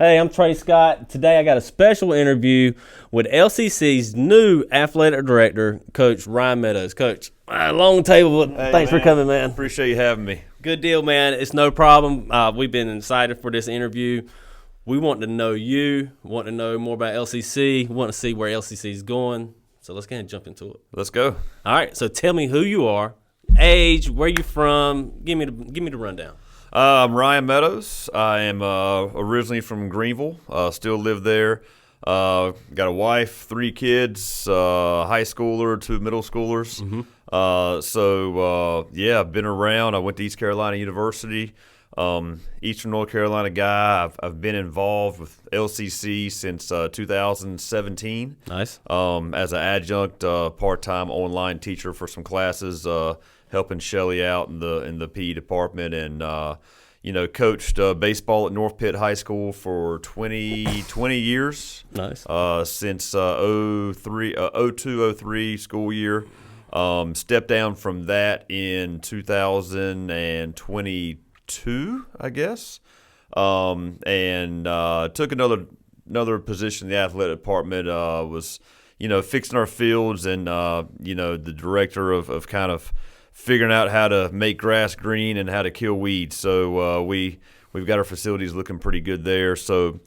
Hey, I'm Trey Scott. Today I got a special interview with LCC's new athletic director, Coach Ryan Meadows. Coach, long table, but Hey, thanks for coming, man. Appreciate you having me. Good deal, man. It's no problem. We've been excited for this interview. We want to know you, want to know more about LCC, want to see where LCC is going. So let's go ahead and jump into it. Let's go. All right, so tell me who you are, age, where you from. Give me the rundown. I'm Ryan Meadows. I am originally from Greenville. Still live there. Got a wife, 3 kids, high schooler, 2 middle schoolers. I've been around. I went to East Carolina University. Eastern North Carolina guy. I've been involved with LCC since 2017. Nice. As an adjunct part-time online teacher for some classes, helping Shelly out in the PE department, and coached baseball at North Pitt High School for 20 years. Nice. Since 02-03 school year. Stepped down from that in 2022, I guess, and took another position in the athletic department. Was fixing our fields, and the director of kind of figuring out how to make grass green and how to kill weeds. So we've got our facilities looking pretty good there. So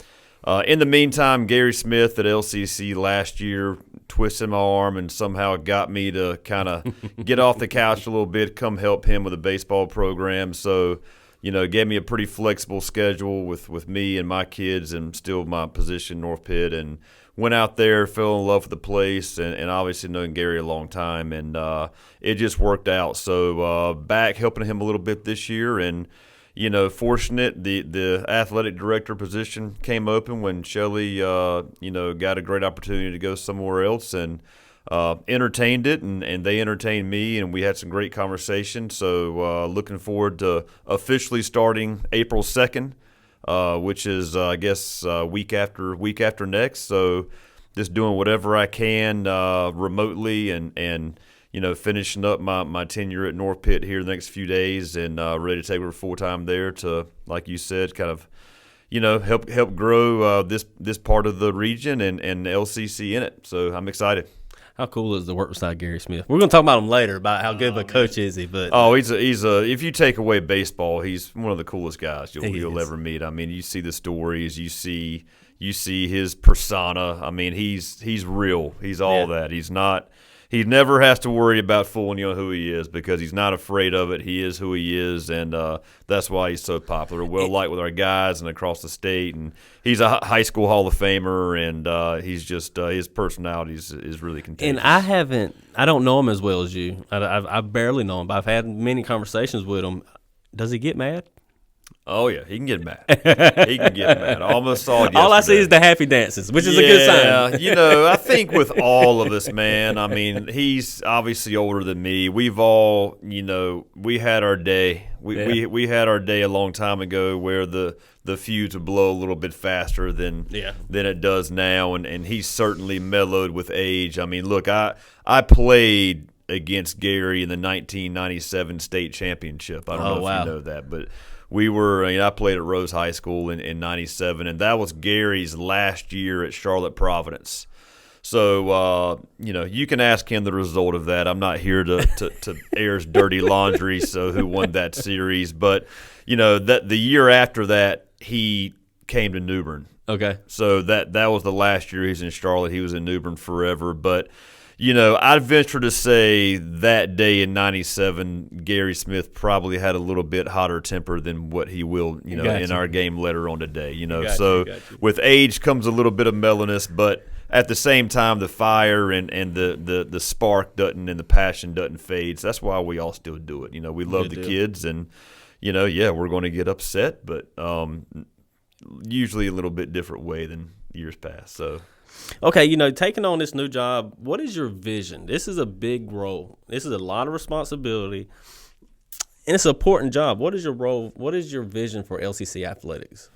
in the meantime, Gary Smith at LCC last year twisted my arm and somehow got me to kind of get off the couch a little bit, come help him with a baseball program. So, gave me a pretty flexible schedule with me and my kids, and still my position North Pitt, and went out there, fell in love with the place, and obviously known Gary a long time, and it just worked out. So back helping him a little bit this year, and fortunate the athletic director position came open when Shelly got a great opportunity to go somewhere else, and entertained it, and they entertained me, and we had some great conversation. So looking forward to officially starting April 2nd. Which is, I guess, week after next. So just doing whatever I can remotely, and finishing up my tenure at North Pitt here the next few days, and ready to take over full-time there to, like you said, kind of, help grow this part of the region and LCC in it. So I'm excited. How cool is to work beside Gary Smith? We're going to talk about him later, about how good of a coach is he. But he's if you take away baseball, he's one of the coolest guys you'll ever meet. I mean, you see the stories, you see his persona. I mean, he's real. He's all that. He never has to worry about fooling you on who he is, because he's not afraid of it. He is who he is, and that's why he's so popular, well-liked with our guys and across the state. And he's a high school Hall of Famer, and he's just his personality is really contagious. And I don't know him as well as you. I barely know him, but I've had many conversations with him. Does he get mad? Oh, yeah, he can get mad. He can get mad. I almost saw it yesterday. All I see is the happy dances, which is a good sign. I think with all of us, man, I mean, he's obviously older than me. We've all, we had our day. We had our day a long time ago where the fuse would blow a little bit faster than it does now, and he's certainly mellowed with age. I mean, look, I played against Gary in the 1997 state championship. I don't know if you know that, but I played at Rose High School in 97, and that was Gary's last year at Charlotte Providence. So, you can ask him the result of that. I'm not here to air his dirty laundry, so who won that series. But, that the year after that, he came to New Bern. Okay. So that was the last year he was in Charlotte. He was in New Bern forever. But, I'd venture to say that day in 97, Gary Smith probably had a little bit hotter temper than what he will, in our game later on today. With age comes a little bit of mellowness, but at the same time, the fire and the spark doesn't, and the passion doesn't fade. So that's why we all still do it. We love the kids, and, we're going to get upset, but usually a little bit different way than years past. So. Okay, taking on this new job, what is your vision? This is a big role. This is a lot of responsibility, and it's an important job. What is your role? What is your vision for LCC athletics?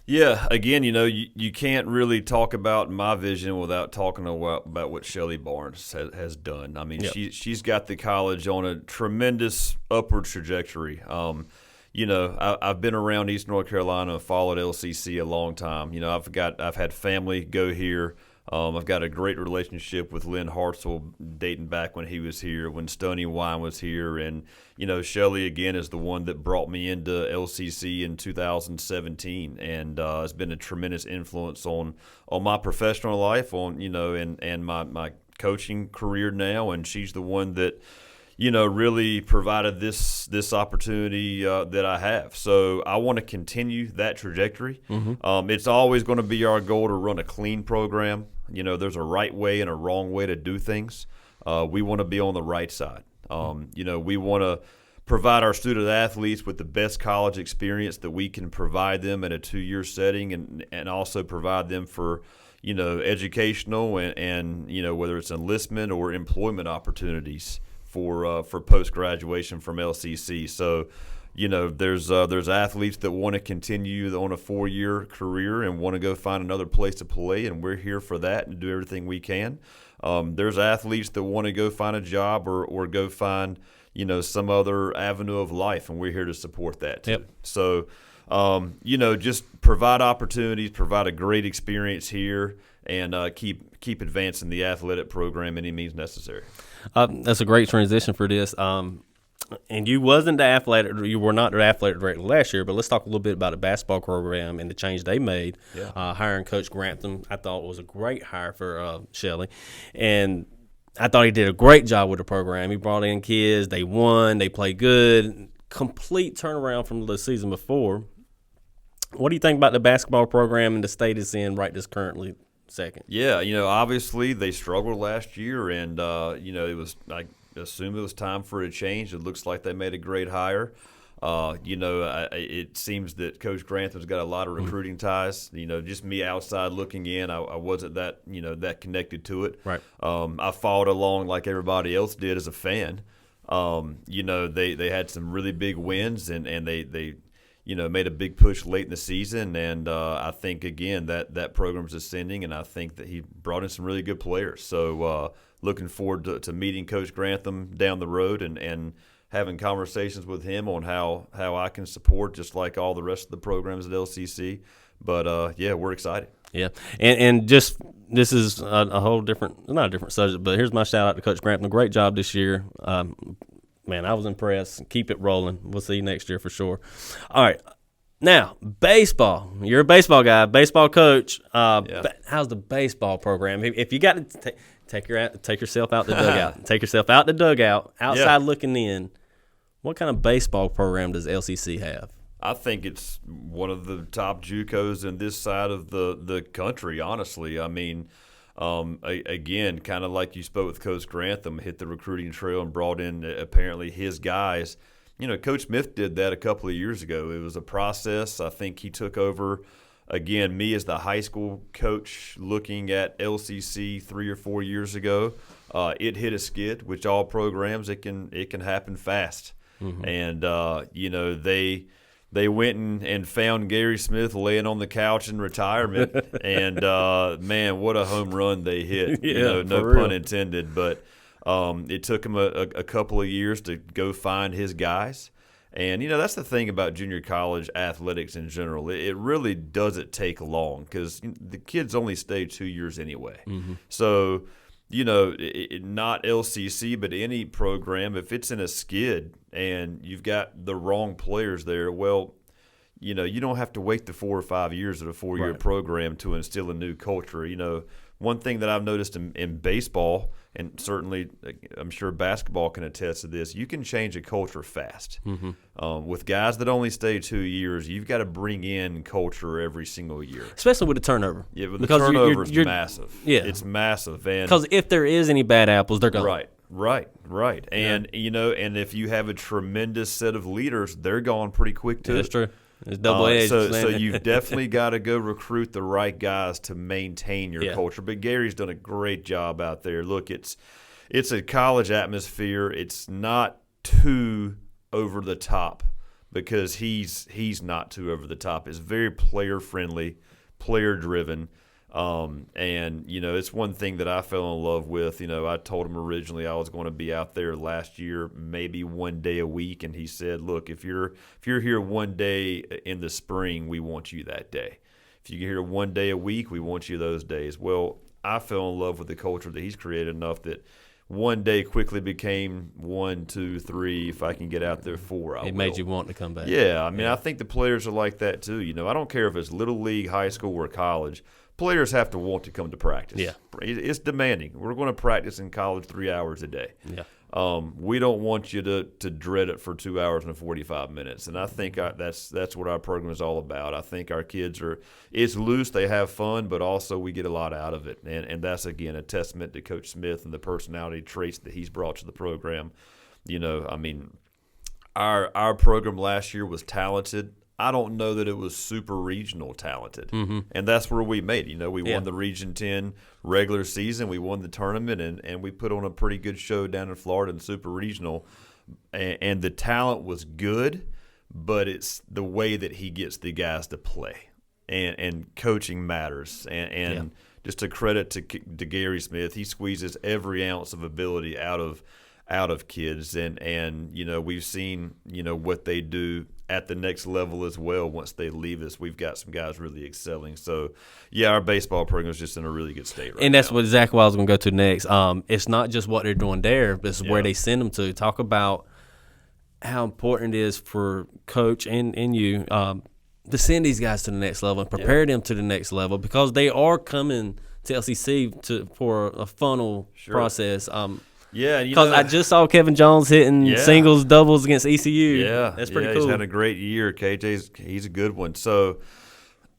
Yeah, again, you can't really talk about my vision without talking about what Shelly Barnes has done. I mean, she's got the college on a tremendous upward trajectory. I've been around East North Carolina and followed LCC a long time. I've had family go here. I've got a great relationship with Lynn Hartzell dating back when he was here, when Stony Wine was here. And, Shelley, again, is the one that brought me into LCC in 2017 and has been a tremendous influence on my professional life, and my coaching career now. And she's the one that, really provided this opportunity that I have. So I want to continue that trajectory. It's always going to be our goal to run a clean program. There's a right way and a wrong way to do things. We want to be on the right side. We want to provide our student athletes with the best college experience that we can provide them in a 2-year setting, and also provide them for educational and whether it's enlistment or employment opportunities for post graduation from LCC. So there's athletes that want to continue on a 4-year career and want to go find another place to play, and we're here for that and do everything we can. There's athletes that want to go find a job or go find some other avenue of life, and we're here to support that too. Yep. So just provide opportunities, provide a great experience here, and keep advancing the athletic program any means necessary. That's a great transition for this. And you were not the athletic director last year, but let's talk a little bit about the basketball program and the change they made. Yeah. Hiring Coach Grantham, I thought was a great hire for Shelley, and I thought he did a great job with the program. He brought in kids, they won, they played good, complete turnaround from the season before. What do you think about the basketball program and the state it's in right this currently second? Yeah, obviously they struggled last year, and it was I assume it was time for a change. It looks like they made a great hire. It seems that Coach Grantham's got a lot of recruiting ties. Just me outside looking in, I wasn't that connected to it. Right. I followed along like everybody else did as a fan. They had some really big wins, and they made a big push late in the season, and I think again that program's ascending, and I think that he brought in some really good players. So looking forward to meeting Coach Grantham down the road and having conversations with him on how I can support, just like all the rest of the programs at LCC. But we're excited. Yeah, and just this is a whole different, not a different subject, but here's my shout out to Coach Grantham. Great job this year. Man, I was impressed. Keep it rolling. We'll see you next year for sure. All right. Now, baseball. You're a baseball guy, baseball coach. How's the baseball program? If you got to take yourself out the dugout, take yourself out the dugout, outside looking in, what kind of baseball program does LCC have? I think it's one of the top JUCOs in this side of the country, honestly. I mean, again, kind of like you spoke with Coach Grantham, hit the recruiting trail and brought in apparently his guys. Coach Smith did that a couple of years ago. It was a process. I think he took over, again, me as the high school coach looking at LCC 3 or 4 years ago. It hit a skid, which all programs, it can happen fast. Mm-hmm. And, they went and found Gary Smith laying on the couch in retirement, and man, what a home run they hit! No pun intended. But it took him a couple of years to go find his guys, and that's the thing about junior college athletics in general. It really doesn't take long because the kids only stay 2 years anyway. Mm-hmm. So not LCC, but any program, if it's in a skid and you've got the wrong players there, well, you don't have to wait the 4 or 5 years of a 4-year program to instill a new culture. One thing that I've noticed in baseball, and certainly I'm sure basketball can attest to this, you can change a culture fast. Mm-hmm. With guys that only stay 2 years, you've got to bring in culture every single year. Especially with the turnover. Yeah, but the turnover is massive. Yeah. It's massive. Because if there is any bad apples, they're gone. Right. And, and if you have a tremendous set of leaders, they're gone pretty quick too. Yeah, that's true. It's double-edged. So you've definitely got to go recruit the right guys to maintain your culture. But Gary's done a great job out there. Look, it's a college atmosphere. It's not too over the top because he's not too over the top. It's very player-friendly, player-driven. And, it's one thing that I fell in love with. I told him originally I was going to be out there last year, maybe one day a week. And he said, look, if you're here one day in the spring, we want you that day. If you're here one day a week, we want you those days. Well, I fell in love with the culture that he's created enough that one day quickly became 1, 2, 3. If I can get out there 4, I will. It made you want to come back. Yeah, I think the players are like that too. I don't care if it's little league, high school, or college. Players have to want to come to practice. Yeah. It's demanding. We're going to practice in college 3 hours a day. Yeah. We don't want you to dread it for 2 hours and 45 minutes. And I think that's what our program is all about. I think our kids it's loose, they have fun, but also we get a lot out of it. And that's, again, a testament to Coach Smith and the personality traits that he's brought to the program. Our program last year was talented. I don't know that it was super regional talented. Mm-hmm. And that's where we made it. We won the Region 10 regular season. We won the tournament, and we put on a pretty good show down in Florida in super regional. And the talent was good, but it's the way that he gets the guys to play. And coaching matters. And just a credit to Gary Smith. He squeezes every ounce of ability out of kids. And we've seen, what they do at the next level as well. Once they leave us, we've got some guys really excelling. So, our baseball program is just in a really good state right now. And that's exactly what I was going to go to next. It's not just what they're doing there, but it's where they send them to. Talk about how important it is for Coach and you to send these guys to the next level and prepare them to the next level, because they are coming to LCC for a funnel process. Because I just saw Kevin Jones hitting singles, doubles against ECU. Yeah, that's pretty cool. He's had a great year. He's a good one. So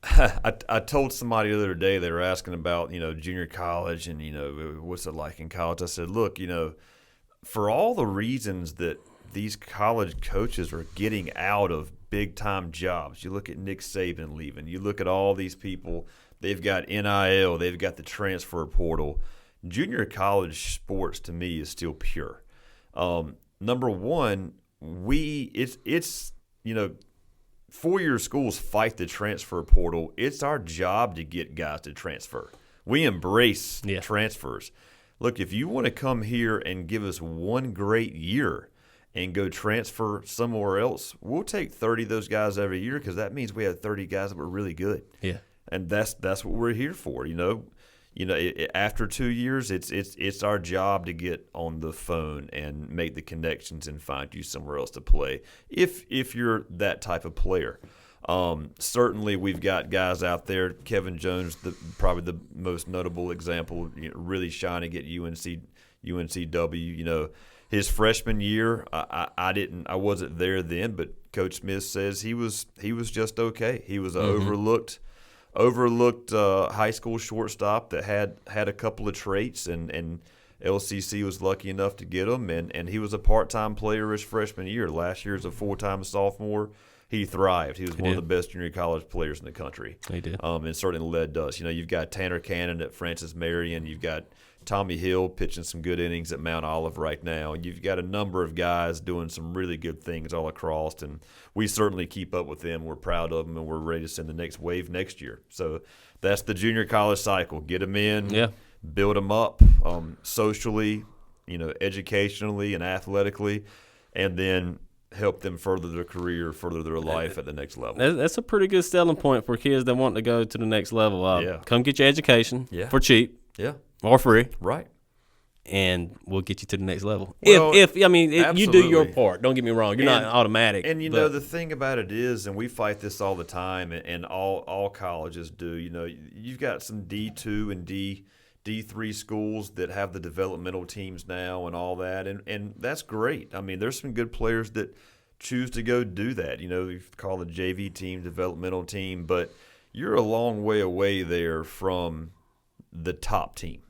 I told somebody the other day, they were asking about junior college and what's it like in college. I said, look, for all the reasons that these college coaches are getting out of big time jobs, you look at Nick Saban leaving, you look at all these people, they've got NIL, they've got the transfer portal. Junior college sports to me is still pure. Number one, it's 4-year schools fight the transfer portal. It's our job to get guys to transfer. We embrace transfers. Look, if you want to come here and give us one great year and go transfer somewhere else, we'll take 30 of those guys every year, because that means we have 30 guys that were really good. Yeah, and that's what we're here for. After 2 years, it's our job to get on the phone and make the connections and find you somewhere else to play if you're that type of player. Certainly, we've got guys out there. Kevin Jones, probably the most notable example, really shining at UNCW. His freshman year, I wasn't there then, but Coach Smith says he was just okay. He was an overlooked high school shortstop that had a couple of traits, and LCC was lucky enough to get him, and he was a part-time player his freshman year. Last year as a full-time sophomore, he thrived. He was one of the best junior college players in the country. He did. And certainly led us. You've got Tanner Cannon at Francis Marion. You've got Tommy Hill pitching some good innings at Mount Olive right now. You've got a number of guys doing some really good things all across, and we certainly keep up with them. We're proud of them, and we're ready to send the next wave next year. So that's the junior college cycle. Get them in, build them up socially, educationally and athletically, and then help them further their career, further their life at the next level. That's a pretty good selling point for kids that want to go to the next level. Come get your education for cheap. Yeah. Or free. Right. And we'll get you to the next level. Well, if you do your part. Don't get me wrong. You're not automatic. And, the thing about it is, and we fight this all the time, and all colleges do, you've got some D2 and D3 schools that have the developmental teams now and all that, and that's great. I mean, there's some good players that choose to go do that. You call the JV team developmental team, but you're a long way away there from the top team.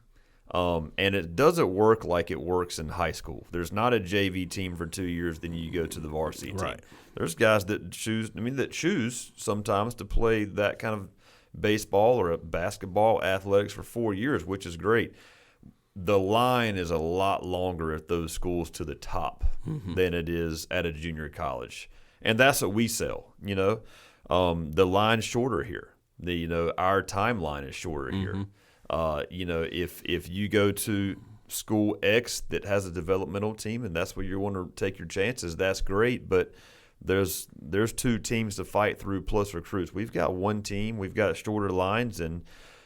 And it doesn't work like it works in high school. There's not a JV team for 2 years, then you go to the varsity team. There's guys that choose sometimes to play that kind of baseball or basketball athletics for 4 years, which is great. The line is a lot longer at those schools to the top than it is at a junior college. And that's what we sell, The line's shorter here. our timeline is shorter here. If you go to school X that has a developmental team and that's where you want to take your chances, that's great. But there's 2 teams to fight through plus recruits. We've got one team. We've got shorter lines, and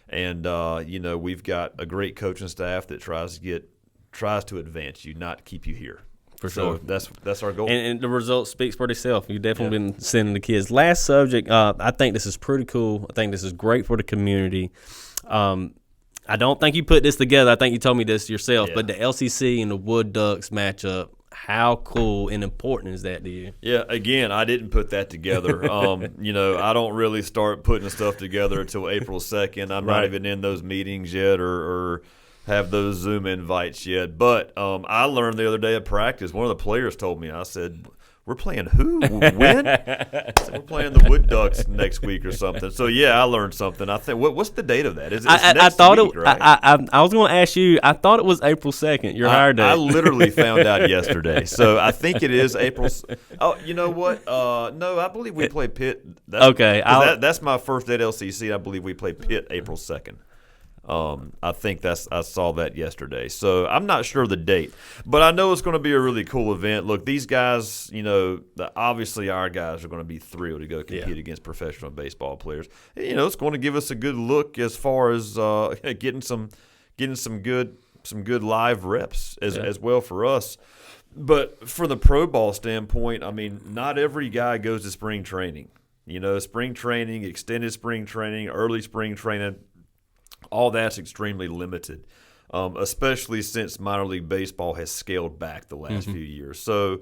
we've got a great coaching staff that tries to advance you, not keep you here. For sure. That's our goal. And the result speaks for itself. You've definitely been sending the kids. Last subject, I think this is pretty cool. I think this is great for the community. I don't think you put this together. I think you told me this yourself. But the LCC and the Wood Ducks matchup, how cool and important is that to you? Yeah, again, I didn't put that together. I don't really start putting stuff together until April 2nd. I'm not even in those meetings yet or have those Zoom invites yet. But I learned the other day at practice, one of the players told me, I said, we're playing who? When? I said, we're playing the Wood Ducks next week or something. So, I learned something. I think, what's the date of that? It's next week, right? I was going to ask you, I thought it was April 2nd, your hire date. I literally found out yesterday. So, I think it is April. Oh, you know what? No, I believe we play Pitt. That's my first day at LCC. I believe we play Pitt April 2nd. I think I saw that yesterday. So I'm not sure the date, but I know it's going to be a really cool event. Look, these guys, obviously our guys are going to be thrilled to go compete against professional baseball players. It's going to give us a good look as far as getting some good live reps as well for us. But from the pro ball standpoint, I mean, not every guy goes to spring training. Spring training, extended spring training, early spring training. All that's extremely limited, especially since minor league baseball has scaled back the last few years. So,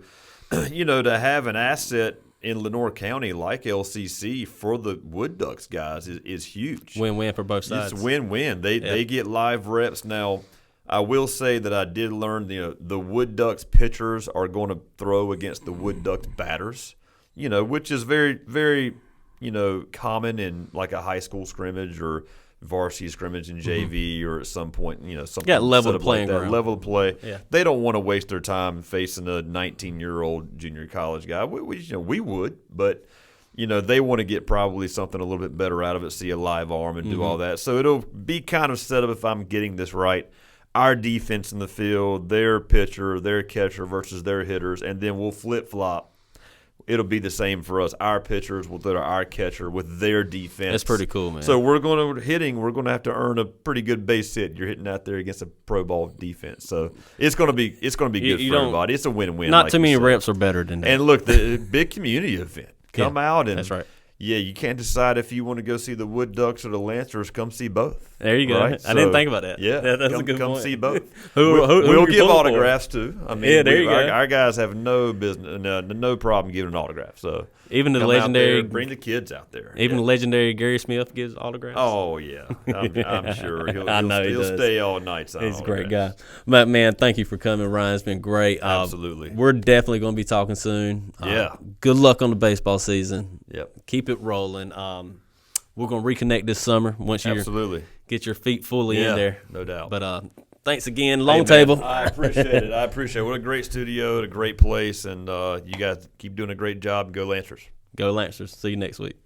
to have an asset in Lenoir County like LCC for the Wood Ducks guys is huge. Win-win for both sides. It's a win-win. They get live reps. Now, I will say that I did learn the Wood Ducks pitchers are going to throw against the Wood Ducks batters, which is very, very, common in like a high school scrimmage or varsity scrimmage in JV or at some point, something level of playing ground. Level of play. Yeah. They don't want to waste their time facing a 19-year-old junior college guy. We would, but they want to get probably something a little bit better out of it, see a live arm and do all that. So it'll be kind of set up, if I'm getting this right, our defense in the field, their pitcher, their catcher versus their hitters, and then we'll flip-flop. It'll be the same for us. Our pitchers will throw our catcher with their defense. That's pretty cool, man. So we're going to have to earn a pretty good base hit. You're hitting out there against a pro ball defense. So it's going to be good for everybody. It's a win-win. Not too many reps are better than that. And look, the big community event. Come out and that's right. Yeah, you can't decide if you want to go see the Wood Ducks or the Lancers. Come see both. There you go. Right? I didn't think about that. Yeah, that's a good point. Come see both. We'll give autographs too. I mean, there you go. Our guys have no business, no problem giving an autograph. So even the legendary, bring the kids out there. Even the legendary Gary Smith gives autographs. Oh yeah, I'm sure he'll stay all night. He's a great guy. But man, thank you for coming, Ryan. It's been great. Absolutely. We're definitely going to be talking soon. Good luck on the baseball season. Yep. Keep it rolling. We're going to reconnect this summer once you get your feet fully in there. No doubt. But thanks again. Long table. I appreciate it. What a great studio, a great place, and you guys keep doing a great job. Go Lancers. Go Lancers. See you next week.